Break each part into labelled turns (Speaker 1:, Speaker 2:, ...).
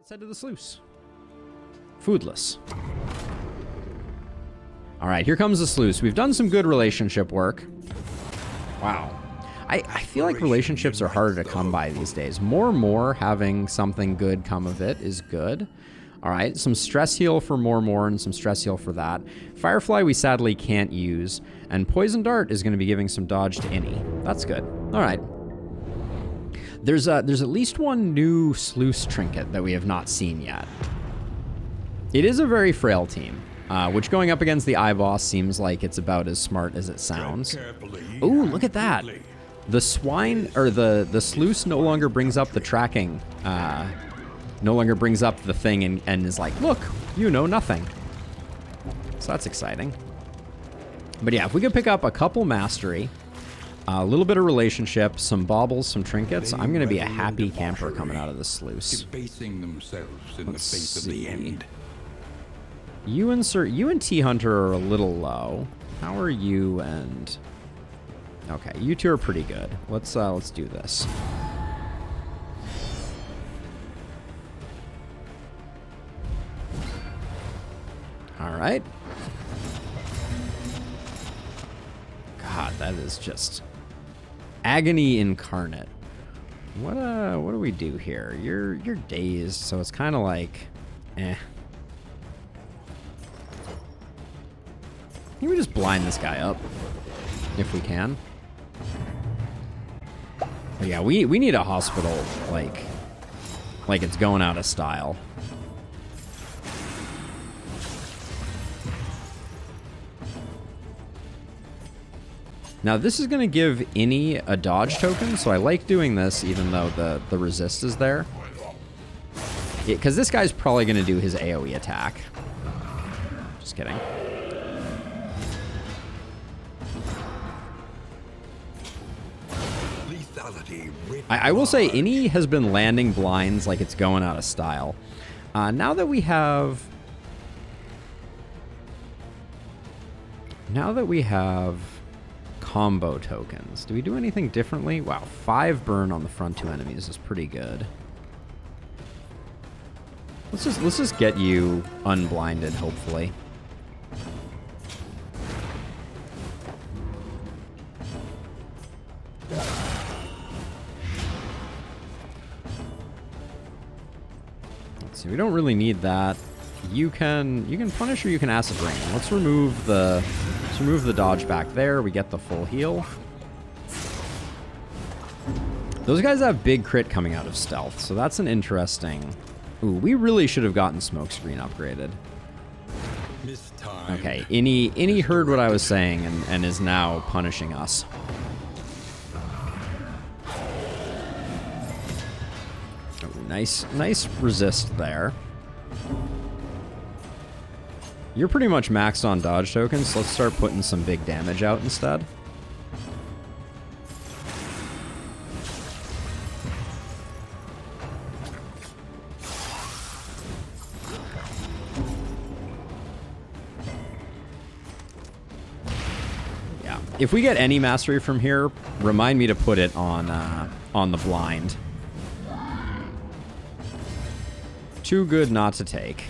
Speaker 1: Let's head to the sluice. Foodless. All right, here comes the sluice. We've done some good relationship work. Wow. I feel like relationships are harder to come by these days. More having something good come of it is good. All right, some stress heal for more and some stress heal for that. Firefly we sadly can't use. And Poison Dart is going to be giving some dodge to Innie. That's good. All right. There's at least one new sluice trinket that we have not seen yet. It is a very frail team, which going up against the iBoss seems like it's about as smart as it sounds. Ooh, look at that. The swine, or the sluice no longer brings up the tracking, no longer brings up the thing and is like, look, you know nothing. So that's exciting. But yeah, if we could pick up a couple mastery, a little bit of relationship, some baubles, some trinkets, I'm going to be a happy camper coming out of the sluice.
Speaker 2: Debasing themselves in the face of the end.
Speaker 1: You and T-Hunter are a little low. How are you and... Okay, you two are pretty good. Let's do this. All right. God, that is just agony incarnate. What do we do here? You're dazed, so it's kind of like, eh. Can we just blind this guy up if we can? But yeah, we need a hospital like it's going out of style. Now this is going to give Innie a dodge token, so I like doing this even though the resist is there. Because this guy's probably going to do his AoE attack. Just kidding. I will say Innie has been landing blinds like it's going out of style. Now that we have combo tokens, do we do anything differently? Wow, 5 burn on the front 2 enemies is pretty good. Let's just get you unblinded, hopefully. We don't really need that. You can punish or you can acid rain. Let's remove the dodge back there. We get the full heal. Those guys have big crit coming out of stealth, so that's an interesting. Ooh, we really should have gotten smokescreen upgraded. Okay, Innie heard what I was saying and is now punishing us. Nice resist there. You're pretty much maxed on dodge tokens, so let's start putting some big damage out instead. Yeah. If we get any mastery from here, remind me to put it on the blind. Too good not to take.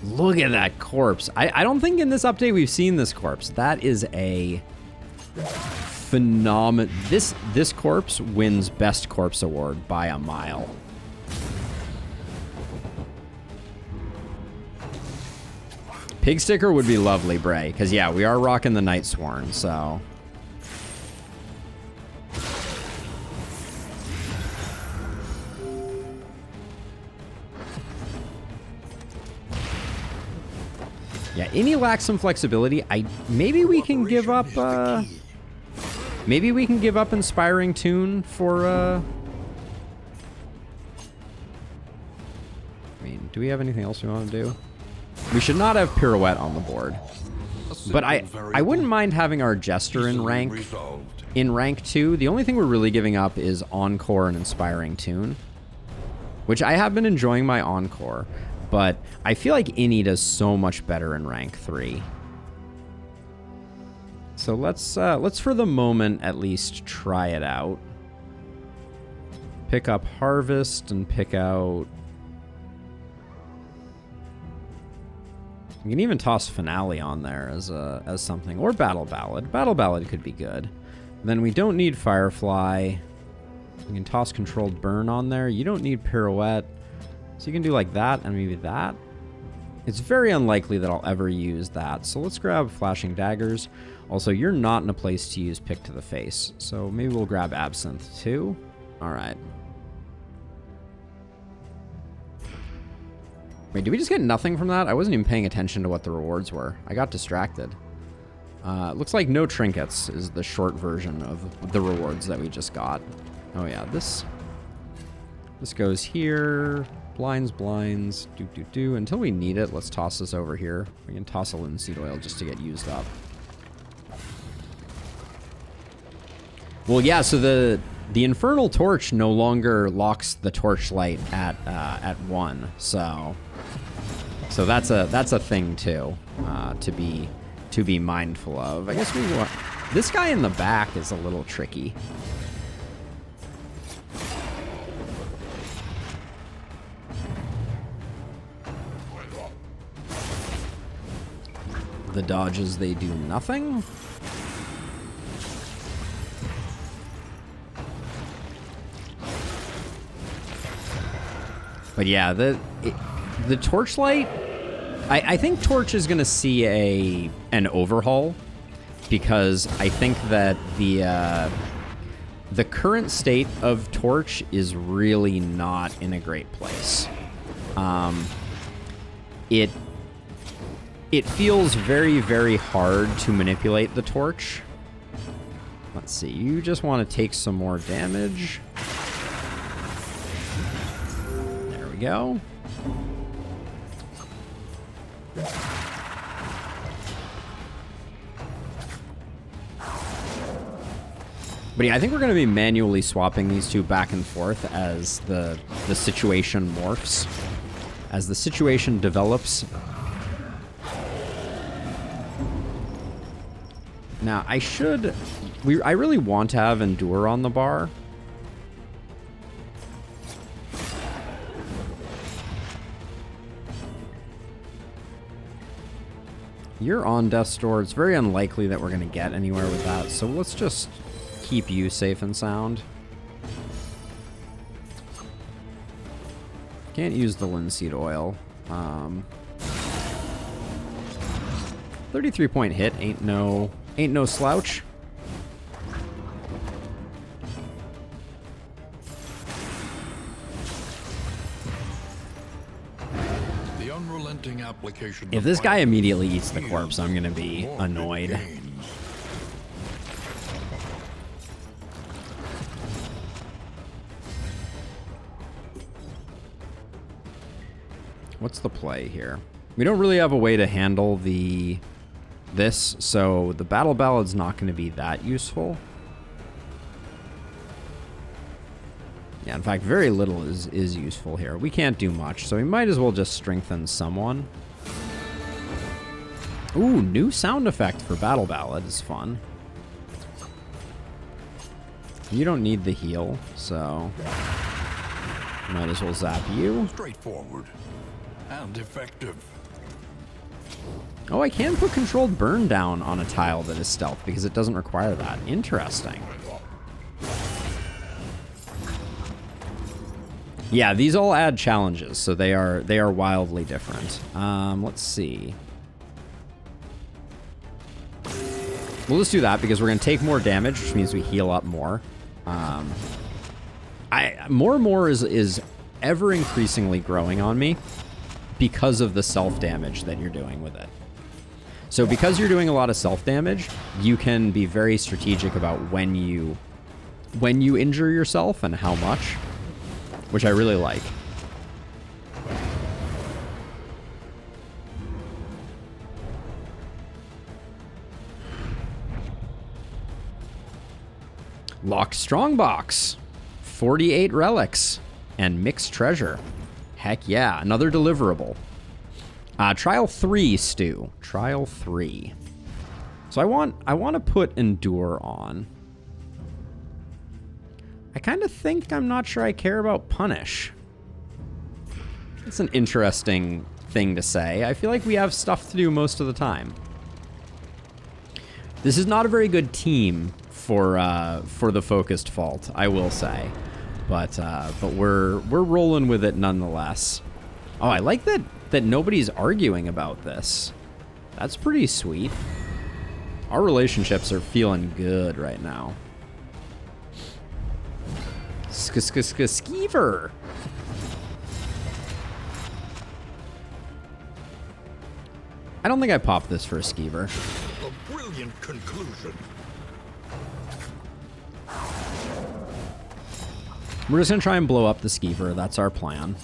Speaker 1: Look at that corpse. I don't think in this update we've seen this corpse. That is a phenomenal... This corpse wins Best Corpse Award by a mile. Pig sticker would be lovely, Bray, because yeah, we are rocking the Night Sworn, so. Yeah, Innie lacks some flexibility. Maybe we can give up. Maybe we can give up Inspiring Tune for. I mean, do we have anything else we want to do? We should not have Pirouette on the board. But I wouldn't mind having our Jester in rank 2. The only thing we're really giving up is Encore and Inspiring Tune, which I have been enjoying my Encore. But I feel like Innie does so much better in rank 3. So let's for the moment at least try it out. Pick up Harvest and pick out... You can even toss Finale on there as something, or Battle Ballad. Battle Ballad could be good. Then we don't need Firefly. You can toss Controlled Burn on there. You don't need Pirouette. So you can do like that and maybe that. It's very unlikely that I'll ever use that. So let's grab Flashing Daggers. Also, you're not in a place to use Pick to the Face. So maybe we'll grab Absinthe too. All right. Wait, did we just get nothing from that? I wasn't even paying attention to what the rewards were. I got distracted. Looks like no trinkets is the short version of the rewards that we just got. Oh yeah, this goes here. Blinds. Do. Until we need it, let's toss this over here. We can toss a linseed oil just to get used up. Well, yeah, so the Infernal Torch no longer locks the torchlight at 1, so that's a thing too, to be mindful of. I guess we want this guy in the back is a little tricky. The dodges, they do nothing. But yeah, the torchlight, I think Torch is going to see an overhaul, because I think that the current state of Torch is really not in a great place. It feels very, very hard to manipulate the Torch. Let's see, you just want to take some more damage. There we go. But yeah, I think we're going to be manually swapping these two back and forth as the situation morphs. As the situation develops. Now, I really want to have Endure on the bar. You're on Death's Door. It's very unlikely that we're going to get anywhere with that, so let's just keep you safe and sound. Can't use the linseed oil. 33-point hit ain't no slouch.
Speaker 2: The unrelenting application.
Speaker 1: If this guy immediately eats the corpse, I'm gonna be annoyed. What's the play here? We don't really have a way to handle this, so the Battle Ballad's not going to be that useful. Yeah, in fact, very little is useful here. We can't do much, so we might as well just strengthen someone. Ooh, new sound effect for Battle Ballad is fun. You don't need the heal, so might as well zap you.
Speaker 2: Straightforward and effective.
Speaker 1: Oh, I can put Controlled Burn down on a tile that is stealth because it doesn't require that. Interesting. Yeah, these all add challenges, so they are wildly different. Let's see. We'll just do that because we're going to take more damage, which means we heal up more. More is ever increasingly growing on me because of the self-damage that you're doing with it. So because you're doing a lot of self-damage, you can be very strategic about when you injure yourself and how much, which I really like. Locked Strongbox, 48 relics, and mixed treasure. Heck yeah, another deliverable. Trial 3, Stu. Trial 3. So I want to put Endure on. I kind of think I'm not sure I care about Punish. It's an interesting thing to say. I feel like we have stuff to do most of the time. This is not a very good team for the Focused Fault, I will say. But we're rolling with it nonetheless. Oh, I like that nobody's arguing about this. That's pretty sweet. Our relationships are feeling good right now. Skeever. I don't think I popped this for a Skeever.
Speaker 2: A brilliant conclusion.
Speaker 1: We're just gonna try and blow up the Skeever. That's our plan.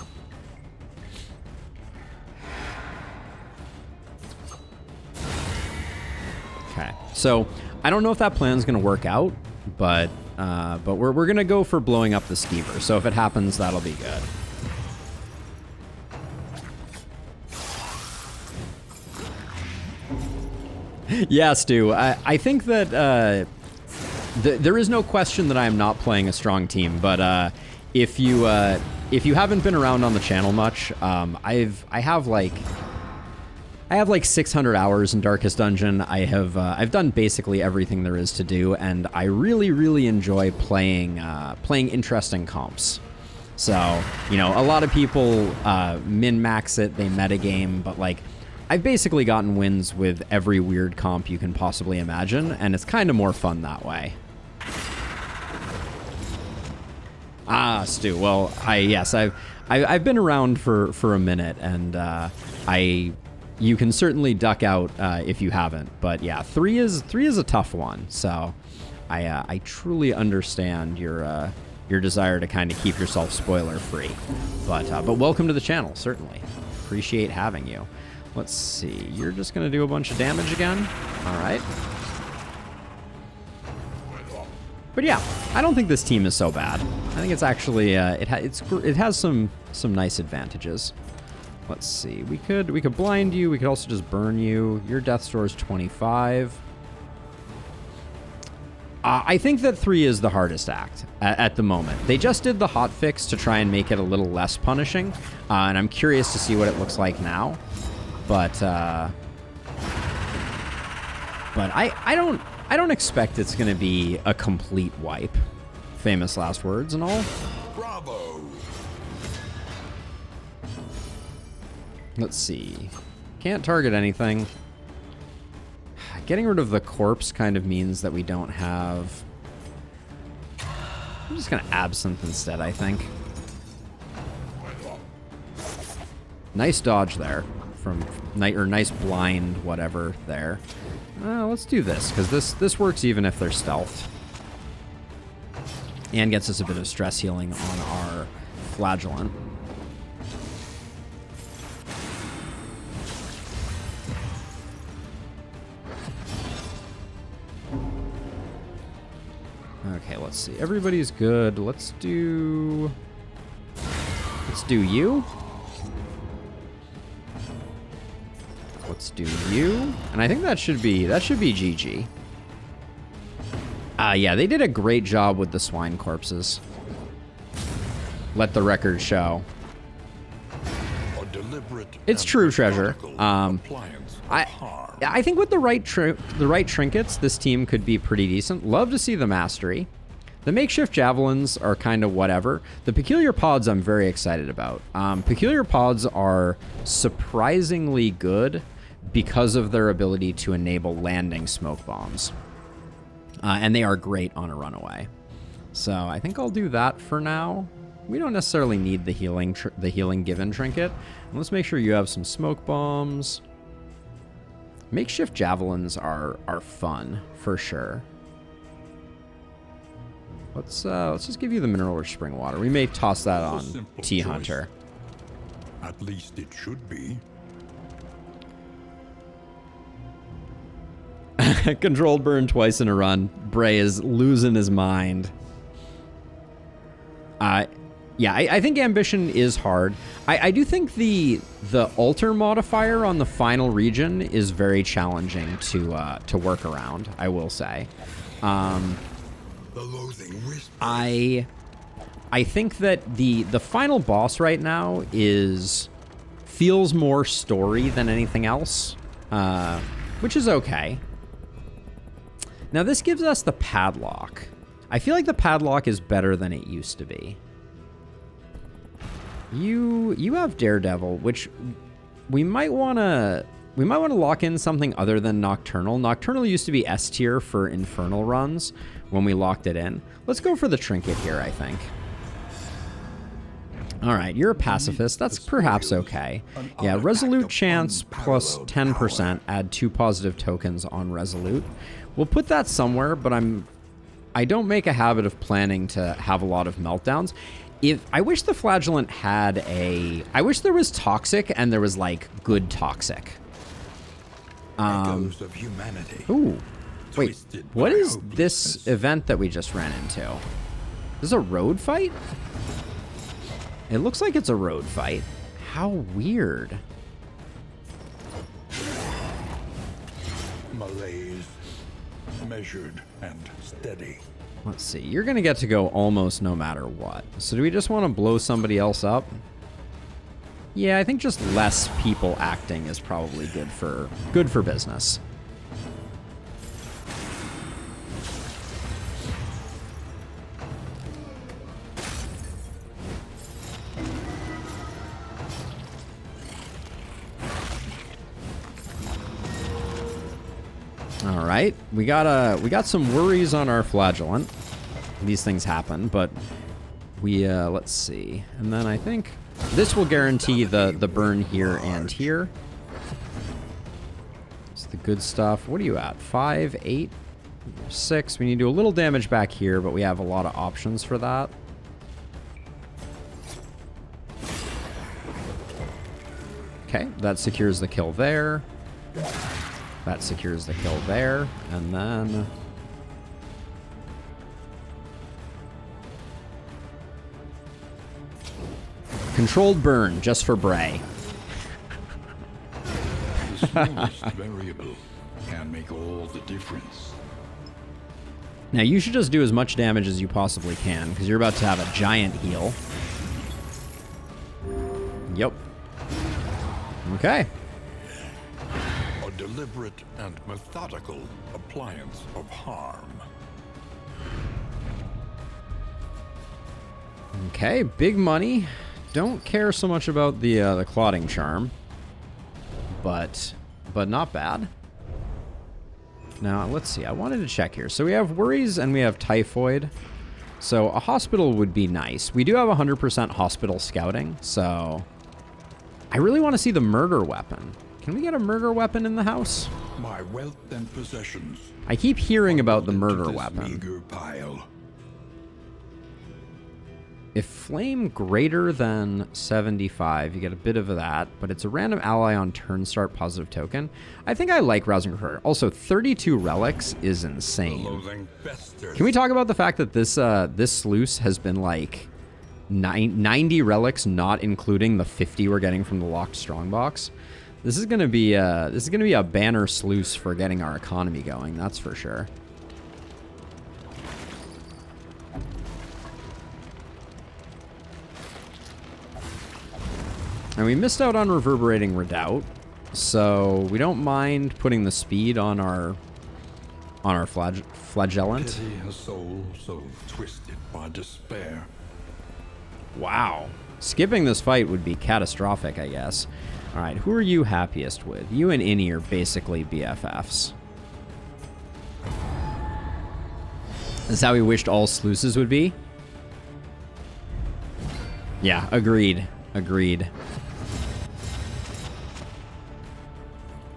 Speaker 1: Okay, so I don't know if that plan's gonna work out, but we're gonna go for blowing up the Skeever. So if it happens, that'll be good. Yeah, Stu. I think that there is no question that I am not playing a strong team. But if you haven't been around on the channel much, I have like 600 hours in Darkest Dungeon. I've done basically everything there is to do, and I really enjoy playing interesting comps. So, you know, a lot of people min-max it, they metagame, but like I've basically gotten wins with every weird comp you can possibly imagine, and it's kind of more fun that way. Ah, Stu. Well, I've been around for a minute, and you can certainly duck out if you haven't. But yeah, 3 is a tough one. So I truly understand your desire to kind of keep yourself spoiler free. But welcome to the channel, certainly. Appreciate having you. Let's see. You're just gonna do a bunch of damage again. All right. But yeah, I don't think this team is so bad. I think it's actually it has some nice advantages. Let's see. We could blind you. We could also just burn you. Your death score is 25. I think that 3 is the hardest act at the moment. They just did the hotfix to try and make it a little less punishing, and I'm curious to see what it looks like now. But I don't expect it's going to be a complete wipe. Famous last words and all.
Speaker 2: Bravo.
Speaker 1: Let's see. Can't target anything. Getting rid of the corpse kind of means that we don't have... I'm just going to Absinthe instead, I think. Nice dodge there. From nice blind whatever there. Let's do this, because this works even if they're stealthed. And gets us a bit of stress healing on our flagellant. Okay, let's see. Everybody's good. Let's do you. Let's do you. And I think that should be GG. Yeah, they did a great job with the swine corpses. Let the record show. It's true, Treasure. I think with the right trinkets, this team could be pretty decent. Love to see the mastery. The makeshift javelins are kind of whatever. The peculiar pods I'm very excited about. Peculiar pods are surprisingly good because of their ability to enable landing smoke bombs. And they are great on a runaway. So I think I'll do that for now. We don't necessarily need the healing given trinket. And let's make sure you have some smoke bombs. Makeshift javelins are fun for sure. Let's just give you the mineral rich spring water. We may toss that on T Hunter.
Speaker 2: At least it should be.
Speaker 1: Controlled burn twice in a run. Bray is losing his mind. Yeah, I think ambition is hard. I do think the alter modifier on the final region is very challenging to work around, I will say.
Speaker 2: The loathing whisper.
Speaker 1: I think that the final boss right now feels more story than anything else, which is okay. Now this gives us the padlock. I feel like the padlock is better than it used to be. You have Daredevil, which we might want to lock in something other than Nocturnal. Nocturnal used to be S tier for Infernal runs when we locked it in. Let's go for the Trinket here, I think. All right, you're a pacifist. That's perhaps okay. Yeah, Resolute chance plus 10%. Add 2 positive tokens on Resolute. We'll put that somewhere, but I don't make a habit of planning to have a lot of meltdowns. I wish the Flagellant had I wish there was toxic and there was like good toxic.
Speaker 2: Echoes of humanity.
Speaker 1: Ooh, wait,
Speaker 2: Twisted
Speaker 1: what
Speaker 2: by
Speaker 1: is this
Speaker 2: hopelessness.
Speaker 1: event that we just ran into? This is a road fight? It looks like it's a road fight. How weird.
Speaker 2: Malaise. Measured and steady.
Speaker 1: Let's see. You're going to get to go almost no matter what. So do we just want to blow somebody else up? Yeah, I think just less people acting is probably good for business. All right, we got some worries on our Flagellant. These things happen, but let's see. And then I think this will guarantee the burn here and here. It's the good stuff. What are you at? 5, 8, 6. We need to do a little damage back here, but we have a lot of options for that. Okay, that secures the kill there. That secures the kill there, and then controlled burn just for Bray.
Speaker 2: The smallest variable can make all the difference.
Speaker 1: Now you should just do as much damage as you possibly can, because you're about to have a giant heal. Yep. Okay.
Speaker 2: A deliberate and methodical appliance of harm.
Speaker 1: Okay, big money. Don't care so much about the clotting charm, but not bad. Now let's see. I wanted to check here. So we have worries and we have typhoid. So a hospital would be nice. We do have 100% hospital scouting, so I really want to see the murder weapon. Can we get a murder weapon in the house?
Speaker 2: My wealth and possessions.
Speaker 1: I keep hearing about the murder
Speaker 2: Into this
Speaker 1: weapon.
Speaker 2: meager pile.
Speaker 1: If flame greater than 75, you get a bit of that, but it's a random ally on turn start positive token. I think I like Rousing Recruiter. Also, 32 relics is
Speaker 2: The
Speaker 1: insane.
Speaker 2: loathing festers.
Speaker 1: Can we talk about the fact that this sluice has been like 90 relics, not including the 50 we're getting from the locked strongbox? This is gonna be a banner sluice for getting our economy going. That's for sure. And we missed out on Reverberating Redoubt, so we don't mind putting the speed on our Flagellant.
Speaker 2: Pity a soul so twisted by despair.
Speaker 1: Wow. Skipping this fight would be catastrophic, I guess. All right, who are you happiest with? You and Innie are basically BFFs. This is how we wished all sluices would be? Yeah, agreed. Agreed.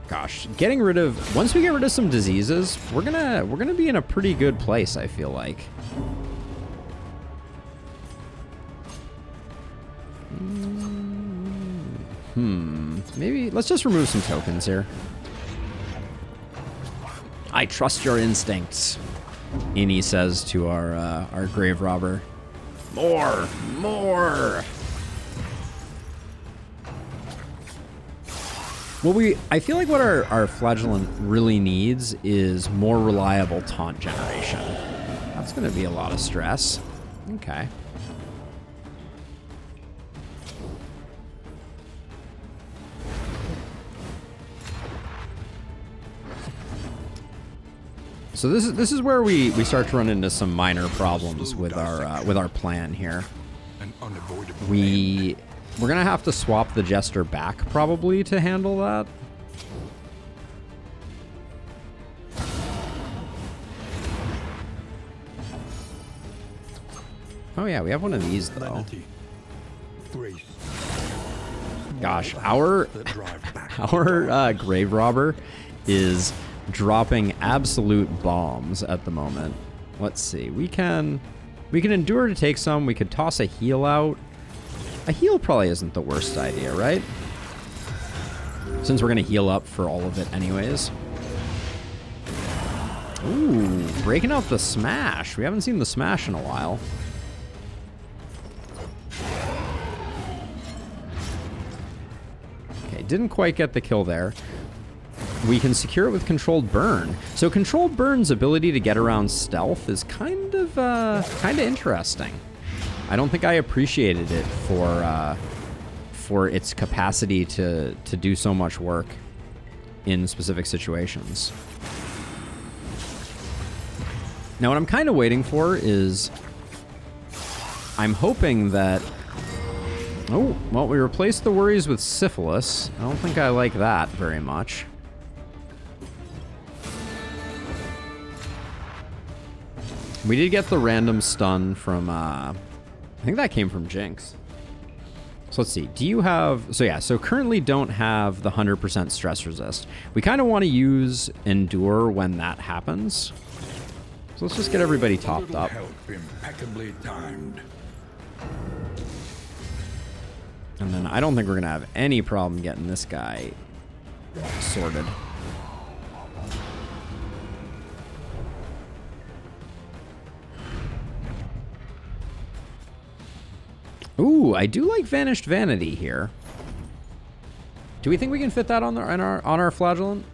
Speaker 1: Gosh, getting rid of... Once we get rid of some diseases, we're gonna be in a pretty good place, I feel like. Maybe let's just remove some tokens here. I trust your instincts, Innie says to our grave robber. More! More! Well, I feel like what our Flagellant really needs is more reliable taunt generation. That's going to be a lot of stress. Okay. So this is where we start to run into some minor problems with our plan here. We're gonna have to swap the Jester back probably to handle that. Oh yeah, we have one of these though. Gosh, our Grave Robber is dropping absolute bombs at the moment. Let's see. We can endure to take some. We could toss a heal out. A heal probably isn't the worst idea, right? Since we're going to heal up for all of it anyways. Ooh, breaking out the smash. We haven't seen the smash in a while. Okay, didn't quite get the kill there. We can secure it with Controlled Burn. So Controlled Burn's ability to get around stealth is kind of interesting. I don't think I appreciated it for its capacity to do so much work in specific situations. Now what I'm kind of waiting for is I'm hoping that... Oh, well, we replaced the worries with syphilis. I don't think I like that very much. We did get the random stun from, I think that came from Jinx. So let's see, do you have, so yeah, so currently don't have the 100% stress resist. We kind of want to use Endure when that happens. So let's just get everybody topped up.
Speaker 2: Impeccably timed.
Speaker 1: And then I don't think we're going to have any problem getting this guy sorted. Ooh, I do like Vanished Vanity here. Do we think we can fit that on our Flagellant?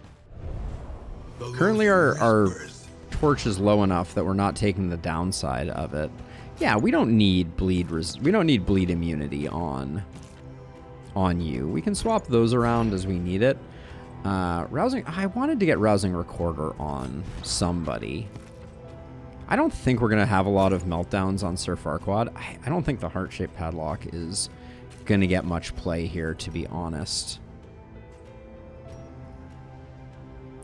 Speaker 1: Currently our torch is low enough that we're not taking the downside of it. Yeah, we don't need bleed immunity on you. We can swap those around as we need it. Rousing, I wanted to get Rousing Recorder on somebody. I don't think we're going to have a lot of meltdowns on Sir Farquaad. I don't think the heart-shaped padlock is going to get much play here, to be honest.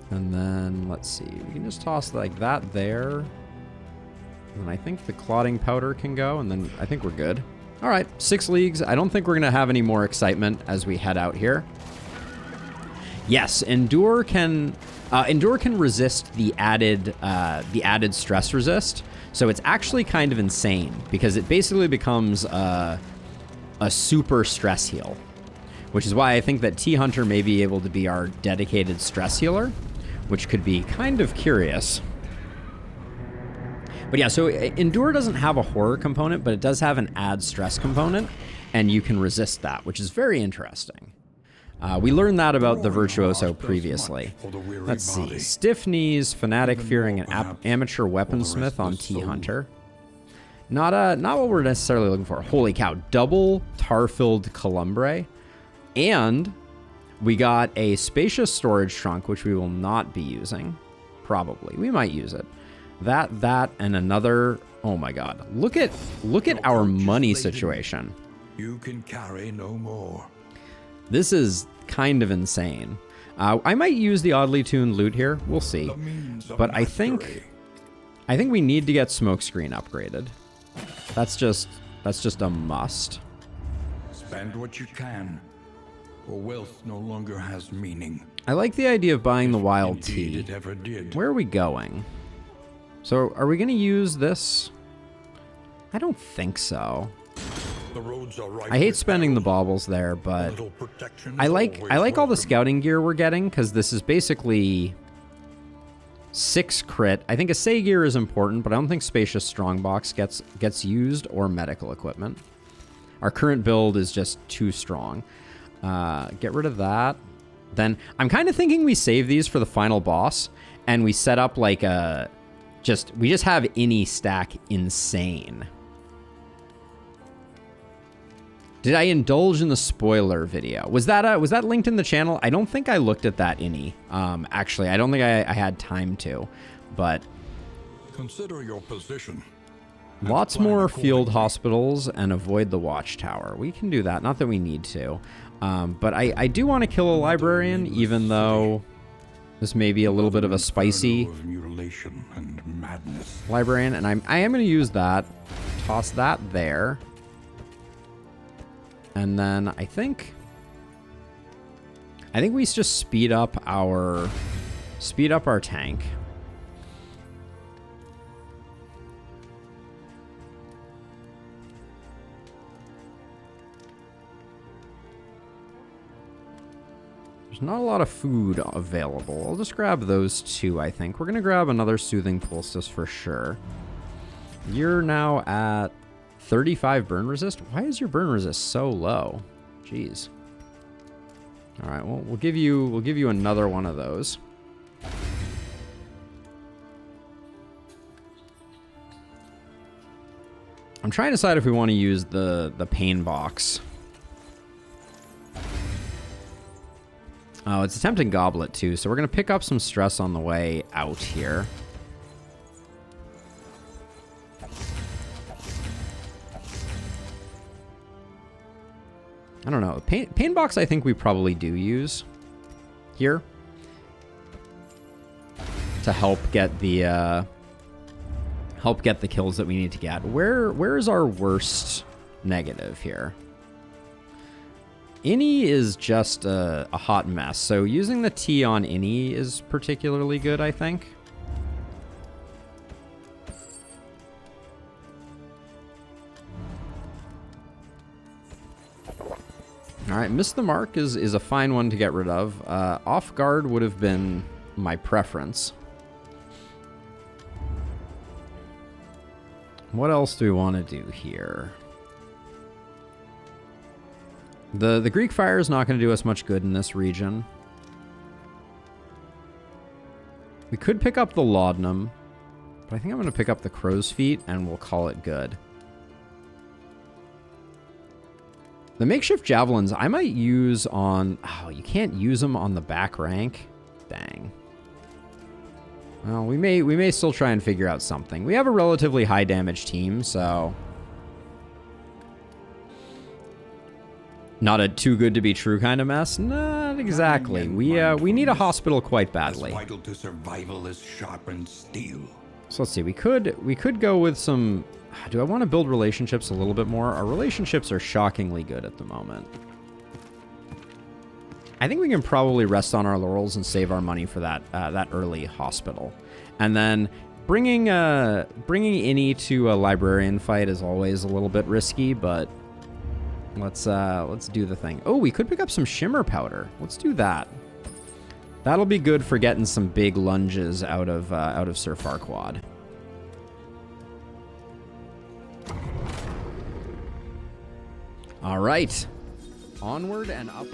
Speaker 1: And then, let's see. We can just toss like that there. And I think the clotting powder can go, and then I think we're good. All right, 6 leagues. I don't think we're going to have any more excitement as we head out here. Yes, Endure can resist the added stress resist. So it's actually kind of insane because it basically becomes a super stress heal, which is why I think that T-Hunter may be able to be our dedicated stress healer, which could be kind of curious. But yeah, so Endure doesn't have a horror component, but it does have an add stress component, and you can resist that, which is very interesting. We learned that about the Virtuoso previously. Let's see. Stiff Knees, Fanatic Fearing, and Amateur Weaponsmith on T-Hunter. Not what we're necessarily looking for. Holy cow. Double Tar-filled Columbre. And we got a Spacious Storage Trunk, which we will not be using. Probably. We might use it. That, and another... Oh my god. Look at our money situation.
Speaker 2: You can carry no more.
Speaker 1: This is kind of insane. I might use the oddly tuned loot here. We'll see. But I think we need to get Smokescreen upgraded. That's just a must.
Speaker 2: Spend what you can, or wealth no longer has meaning.
Speaker 1: I like the idea of buying the wild
Speaker 2: Indeed
Speaker 1: tea.
Speaker 2: it ever did.
Speaker 1: Where are we going? So are we going to use this? I don't think so.
Speaker 2: The roads are ripe
Speaker 1: I hate
Speaker 2: with
Speaker 1: spending the
Speaker 2: peril.
Speaker 1: baubles there, but
Speaker 2: Little protection
Speaker 1: I
Speaker 2: is
Speaker 1: like
Speaker 2: always
Speaker 1: all the
Speaker 2: welcome.
Speaker 1: scouting gear we're getting because this is basically 6 crit. I think a Say gear is important, but I don't think Spacious Strongbox gets used, or medical equipment. Our current build is just too strong. Get rid of that. Then I'm kind of thinking we save these for the final boss, and we set up like a we just have any stack insane. Did I indulge in the spoiler video? Was that linked in the channel? I don't think I looked at that any. Actually, I don't think I had time to, but
Speaker 2: Consider your position.
Speaker 1: lots more field hospitals and avoid the watchtower. We can do that. Not that we need to, but I do want to kill a librarian, even though this may be a little bit of a spicy
Speaker 2: mutilation and madness.
Speaker 1: librarian, and I am going to use that. Toss that there. And then I think we just speed up our tank. There's not a lot of food available. I'll just grab those 2, I think. We're going to grab another Soothing Poultice for sure. You're now at 35 burn resist? Why is your burn resist so low? Jeez. All right, well, we'll give you another one of those. I'm trying to decide if we want to use the pain box. Oh, it's a tempting goblet too, so we're going to pick up some stress on the way out here. I don't know. Pain box I think we probably do use here to help get the kills that we need to get. Where is our worst negative here? Innie is just a hot mess, so using the T on Innie is particularly good, I think. All right, Miss the Mark is a fine one to get rid of. Off Guard would have been my preference. What else do we want to do here? The Greek Fire is not going to do us much good in this region. We could pick up the Laudanum, but I think I'm going to pick up the Crow's Feet and we'll call it good. The makeshift javelins I might use on... Oh, you can't use them on the back rank? Dang. Well, we may still try and figure out something. We have a relatively high damage team, so... Not a too good to be true kind of mess? Not exactly. We need a hospital quite badly.
Speaker 2: As vital to survival as sharpened steel.
Speaker 1: So let's see. We could go with some... Do I want to build relationships a little bit more? Our relationships are shockingly good at the moment. I think we can probably rest on our laurels and save our money for that early hospital. And then bringing Innie to a librarian fight is always a little bit risky, but let's do the thing. Oh, we could pick up some shimmer powder. Let's do that. That'll be good for getting some big lunges out of Sir Farquaad. All right, onward and up.